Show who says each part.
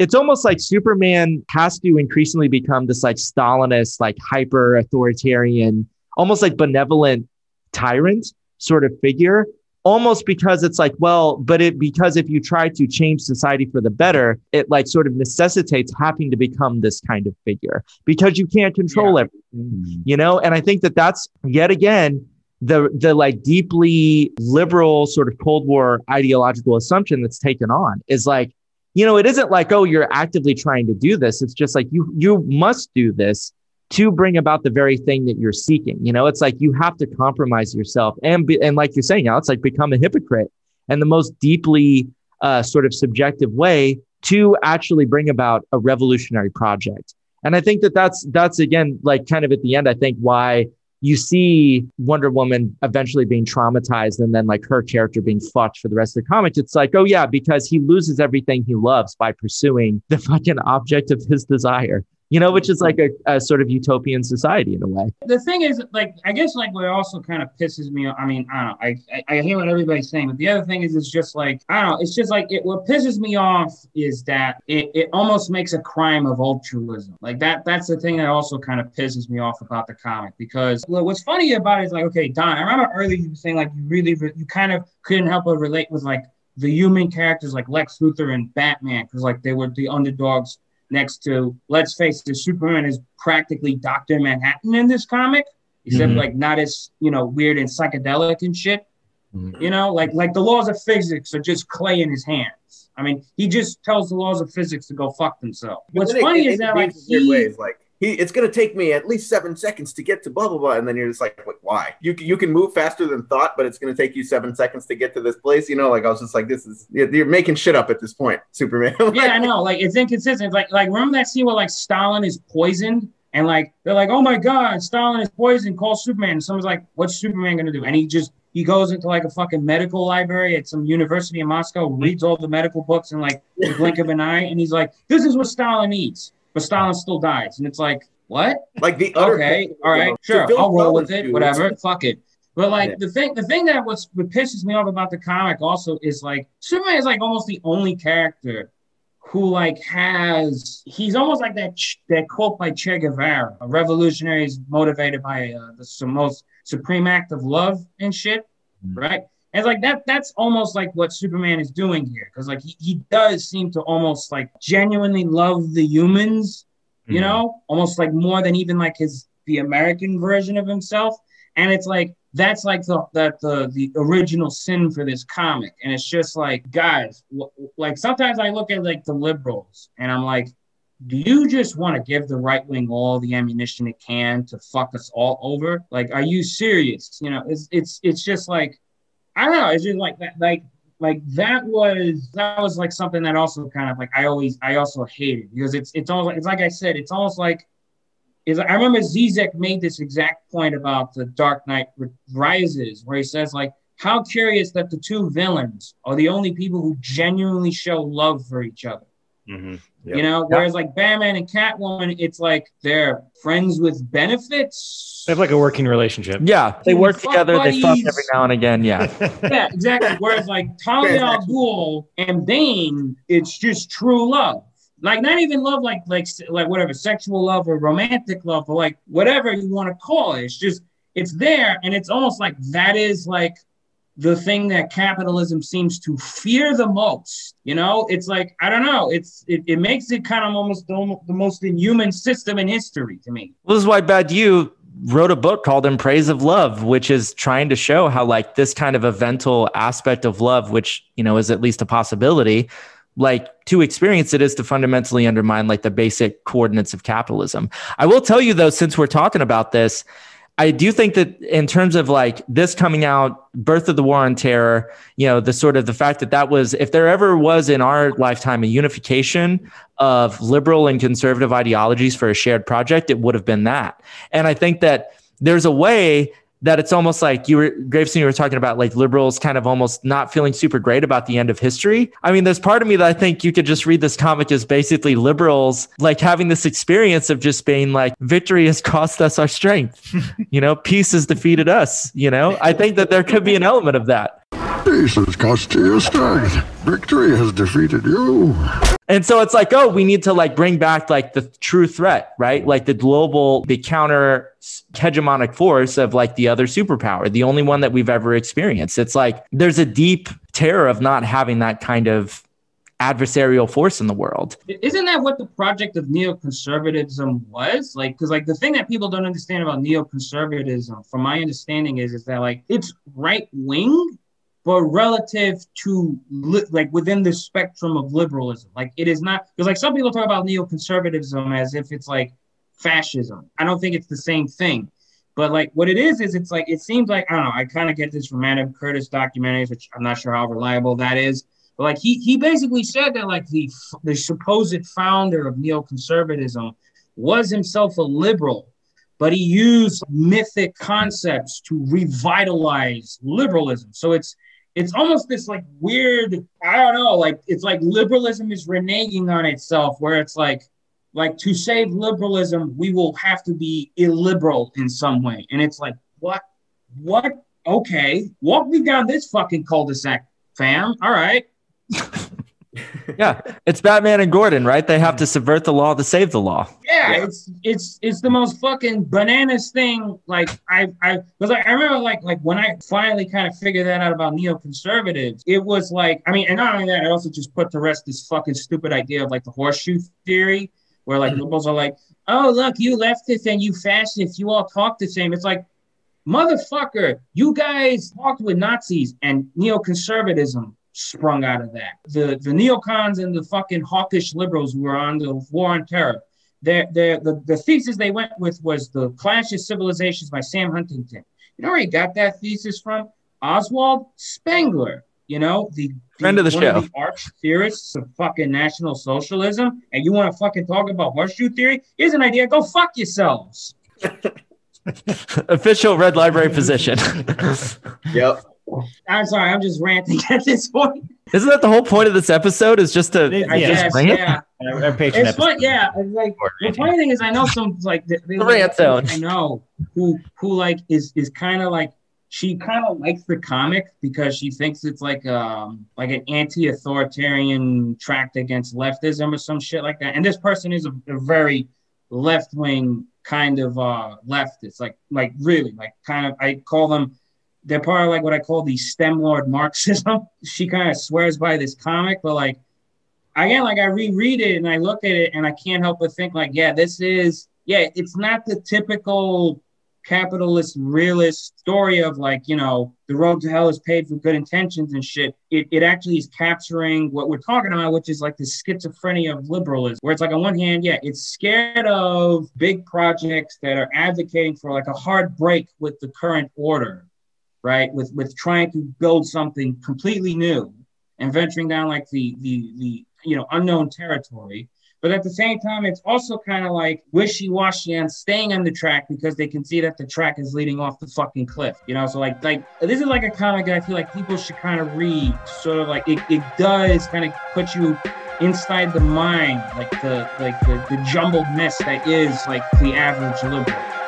Speaker 1: it's almost like Superman has to increasingly become this like Stalinist, like hyper authoritarian, almost like benevolent tyrant sort of figure, almost because it's like, well, because if you try to change society for the better, it like sort of necessitates having to become this kind of figure because you can't control everything, you know? And I think that that's yet again, the like deeply liberal sort of Cold War ideological assumption that's taken on is like, you know, it isn't like, oh, you're actively trying to do this. It's just like, you must do this to bring about the very thing that you're seeking. You know, it's like you have to compromise yourself and like you're saying, it's like become a hypocrite. And the most deeply sort of subjective way to actually bring about a revolutionary project. And I think that that's again, like kind of at the end, I think why you see Wonder Woman eventually being traumatized and then like her character being fucked for the rest of the comic. It's like, oh yeah, because he loses everything he loves by pursuing the fucking object of his desire. You know, which is like a sort of utopian society in a way.
Speaker 2: The thing is, like, I guess, like, what also kind of pisses me off. I mean, I don't know. I hear what everybody's saying, but the other thing is, it's just like, I don't know. It's just like, what pisses me off is that it almost makes a crime of altruism. Like, that's the thing that also kind of pisses me off about the comic. Because what's funny about it is, like, okay, Don, I remember earlier you were saying, like, you kind of couldn't help but relate with, like, the human characters like Lex Luthor and Batman, because, like, they were the underdogs next to, let's face it, Superman is practically Dr. Manhattan in this comic, except like not as, you know, weird and psychedelic and shit. You know, like the laws of physics are just clay in his hands. I mean, he just tells the laws of physics to go fuck themselves. What's funny is that like
Speaker 3: it's going to take me at least 7 seconds to get to blah, blah, blah. And then you're just like, why? You can move faster than thought, but it's going to take you 7 seconds to get to this place. You know, like I was just like, you're making shit up at this point, Superman.
Speaker 2: Yeah, I know. Like, it's inconsistent. Like remember that scene where like Stalin is poisoned and like, they're like, oh my God, Stalin is poisoned, call Superman. And someone's like, what's Superman going to do? And he goes into like a fucking medical library at some university in Moscow, reads all the medical books in like the blink of an eye. And he's like, this is what Stalin needs. But Stalin still dies. And it's like, what?
Speaker 3: Like the
Speaker 2: okay, all right, sure, I'll roll with it, whatever, fuck it. But like the thing that what pisses me off about the comic also is like Superman is like almost the only character who like he's almost like that quote by Che Guevara, a revolutionary is motivated by the most supreme act of love and shit, right? And like that's almost like what Superman is doing here. Because like he does seem to almost like genuinely love the humans, you know, almost like more than even like the American version of himself. And it's like, that's like the original sin for this comic. And it's just like, guys, like sometimes I look at like the liberals and I'm like, do you just want to give the right wing all the ammunition it can to fuck us all over? Like, are you serious? You know, it's just like, I don't know. It's just like that, like that was like something that also kind of like I also hated because it's almost it's like I said, it's almost like I remember Zizek made this exact point about the Dark Knight Rises, where he says like, how curious that the two villains are the only people who genuinely show love for each other. Mm-hmm. Yep. You know, whereas like Batman and Catwoman, it's like they're friends with benefits.
Speaker 4: They have like a working relationship.
Speaker 1: Yeah, they work together. Buddies. They fuck every now and again. Yeah,
Speaker 2: yeah, exactly. Whereas like Talia al Ghul and Bane, it's just true love. Like not even love, like whatever sexual love or romantic love or like whatever you want to call it. It's just it's there, and it's almost like that is like the thing that capitalism seems to fear the most. You know, it's like, I don't know. It makes it kind of almost the most inhuman system in history to me.
Speaker 1: Well, this is why Badiou wrote a book called In Praise of Love, which is trying to show how like this kind of eventual aspect of love, which, you know, is at least a possibility, like to experience it is to fundamentally undermine like the basic coordinates of capitalism. I will tell you though, since we're talking about this, I do think that in terms of like this coming out, Birth of the War on Terror, you know, the sort of the fact that was, if there ever was in our lifetime a unification of liberal and conservative ideologies for a shared project, it would have been that. And I think that there's a way that it's almost like Gravesend, you were talking about like liberals kind of almost not feeling super great about the end of history. I mean, there's part of me that I think you could just read this comic as basically liberals like having this experience of just being like, victory has cost us our strength. You know, peace has defeated us. You know, I think that there could be an element of that.
Speaker 4: Peace has cost you your strength. Victory has defeated you.
Speaker 1: And so it's like, oh, we need to like bring back like the true threat, right? Like the global, the counter hegemonic force of like the other superpower, the only one that we've ever experienced. It's like there's a deep terror of not having that kind of adversarial force in the world.
Speaker 2: Isn't that what the project of neoconservatism was? Like, because like the thing that people don't understand about neoconservatism, from my understanding, is that like it's right wing, but relative to like within the spectrum of liberalism. Like it is not, because like some people talk about neoconservatism as if it's like fascism. I don't think it's the same thing. But like what it is it's like, it seems like, I don't know, I kind of get this from Adam Curtis documentaries, which I'm not sure how reliable that is. But like he basically said that like the supposed founder of neoconservatism was himself a liberal, but he used mythic concepts to revitalize liberalism. So it's almost this like weird, I don't know, like it's like liberalism is reneging on itself, where it's like to save liberalism, we will have to be illiberal in some way. And it's like, what? Okay, walk me down this fucking cul-de-sac, fam. All right.
Speaker 1: Yeah, it's Batman and Gordon, right? They have to subvert the law to save the law.
Speaker 2: Yeah. It's the most fucking bananas thing. Like I remember like when I finally kind of figured that out about neoconservatives, it was like, I mean, and not only that, I also just put to rest this fucking stupid idea of like the horseshoe theory, where like liberals are like, oh look, you leftists and you fascists, you all talk the same. It's like, motherfucker, you guys talked with Nazis and neoconservatism sprung out of that. The neocons and the fucking hawkish liberals who were on the war on terror, the thesis they went with was The Clash of Civilizations by Sam Huntington. You know where he got that thesis from? Oswald Spengler, you know, the
Speaker 1: friend of the show,
Speaker 2: of the arch theorists of fucking National Socialism. And you want to fucking talk about horseshoe theory? Here's an idea. Go fuck yourselves.
Speaker 1: Official Red Library position.
Speaker 3: Yep.
Speaker 2: I'm sorry, I'm just ranting at this point.
Speaker 1: Isn't that the whole point of this episode? Is just to
Speaker 2: yes, yeah.
Speaker 5: Our patron
Speaker 2: it's fun, yeah. Like the funny thing is, I know some like the
Speaker 1: rant zone.
Speaker 2: I know who like is kind of like, she kind of likes the comic because she thinks it's like an anti-authoritarian tract against leftism or some shit like that. And this person is a very left-wing kind of leftist, like really, like kind of, I call them, they're part of like what I call the STEM Lord Marxism. She kind of swears by this comic, but like, again, like I reread it and I look at it and I can't help but think like, it's not the typical capitalist realist story of like, you know, the road to hell is paved with good intentions and shit. It actually is capturing what we're talking about, which is like the schizophrenia of liberalism, where it's like on one hand, it's scared of big projects that are advocating for like a hard break with the current order, right? With trying to build something completely new and venturing down like the you know, unknown territory. But at the same time, it's also kind of like wishy-washy and staying on the track because they can see that the track is leading off the fucking cliff, you know? So like this is like a comic that I feel like people should kind of read, sort of like it does kind of put you inside the mind, like the jumbled mess that is like the average liberal.